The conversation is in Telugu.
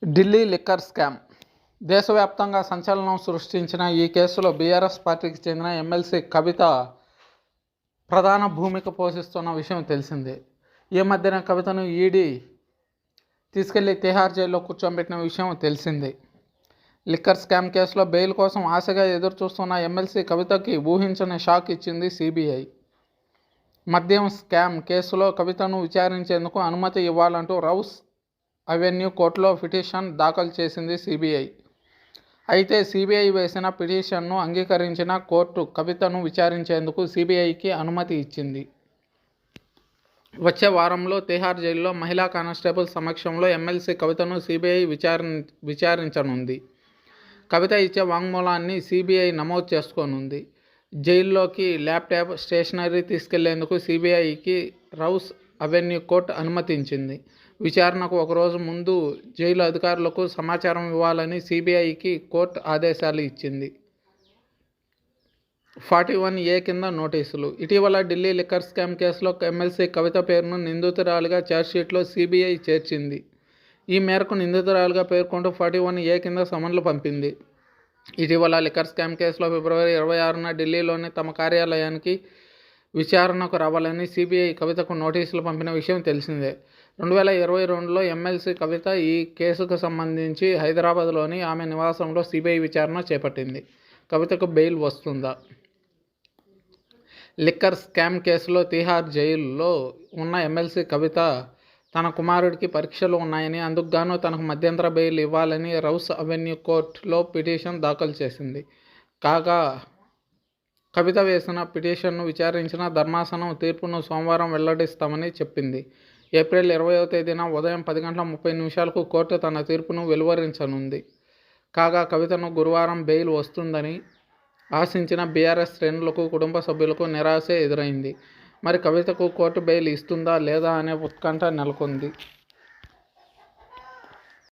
ఢిల్లీ లిక్కర్ స్కామ్ దేశవ్యాప్తంగా సంచలనం సృష్టించిన ఈ కేసులో బీఆర్ఎస్ పార్టీకి చెందిన ఎమ్మెల్సీ కవిత ప్రధాన భూమిక పోషిస్తున్న విషయం తెలిసిందే. ఈ మధ్యన కవితను ఈడీ తీసుకెళ్లి తిహార్ జైల్లో కూర్చోబెట్టిన విషయం తెలిసిందే. లిక్కర్ స్కామ్ కేసులో బెయిల్ కోసం ఆశగా ఎదురుచూస్తున్న ఎమ్మెల్సీ కవితకి ఊహించని షాక్ ఇచ్చింది సిబిఐ. మద్యం స్కామ్ కేసులో కవితను విచారించేందుకు అనుమతి ఇవ్వాలంటూ రౌస్ అవెన్యూ కోర్టులో పిటిషన్ దాఖలు చేసింది సిబిఐ. అయితే సిబిఐ వేసిన పిటిషన్ను అంగీకరించిన కోర్టు కవితను విచారించేందుకు సిబిఐకి అనుమతి ఇచ్చింది. వచ్చే వారంలో తిహార్ జైల్లో మహిళా కానిస్టేబుల్ సమక్షంలో ఎమ్మెల్సీ కవితను సిబిఐ విచారించనుంది. కవిత ఇచ్చే వాంగ్మూలాన్ని సిబిఐ నమోదు చేసుకోనుంది. జైల్లోకి ల్యాప్టాప్, స్టేషనరీ తీసుకెళ్లేందుకు సిబిఐకి రౌస్ అవెన్యూ కోర్టు అనుమతించింది. విచారణకు ఒకరోజు ముందు జైలు అధికారులకు సమాచారం ఇవ్వాలని సిబిఐకి కోర్టు ఆదేశాలు ఇచ్చింది. 41A కింద నోటీసులు. ఇటీవల ఢిల్లీ లిక్కర్ స్కామ్ కేసులో ఎమ్మెల్సీ కవిత పేరును నిందితురాలిగా ఛార్జ్షీట్లో సిబిఐ చేర్చింది. ఈ మేరకు నిందితురాలిగా పేర్కొంటూ 41A కింద సమన్లు పంపింది. ఇటీవల లిక్కర్ స్కామ్ కేసులో ఫిబ్రవరి 26న ఢిల్లీలోని తమ కార్యాలయానికి విచారణకు రావాలని సిబిఐ కవితకు నోటీసులు పంపిన విషయం తెలిసిందే. 2022లో ఎమ్మెల్సీ కవిత ఈ కేసుకు సంబంధించి హైదరాబాద్లోని ఆమె నివాసంలో సిబిఐ విచారణ చేపట్టింది. కవితకు బెయిల్ వస్తుందా? లిక్కర్ స్కామ్ కేసులో తిహార్ జైలులో ఉన్న ఎమ్మెల్సీ కవిత తన కుమారుడికి పరీక్షలు ఉన్నాయని, అందుకుగాను తనకు మధ్యంతర బెయిల్ ఇవ్వాలని రౌస్ అవెన్యూ కోర్టులో పిటిషన్ దాఖలు చేసింది. కాగా కవిత వేసిన పిటిషన్ను విచారించిన ధర్మాసనం తీర్పును సోమవారం వెల్లడిస్తామని చెప్పింది. ఏప్రిల్ 20వ తేదీన ఉదయం 10:30 కోర్టు తన తీర్పును వెలువరించనుంది. కాగా కవితను గురువారం బెయిల్ వస్తుందని ఆశించిన బీఆర్ఎస్ శ్రేణులకు, కుటుంబ సభ్యులకు నిరాశే ఎదురైంది. మరి కవితకు కోర్టు బెయిల్ ఇస్తుందా లేదా అనే ఉత్కంఠ నెలకొంది.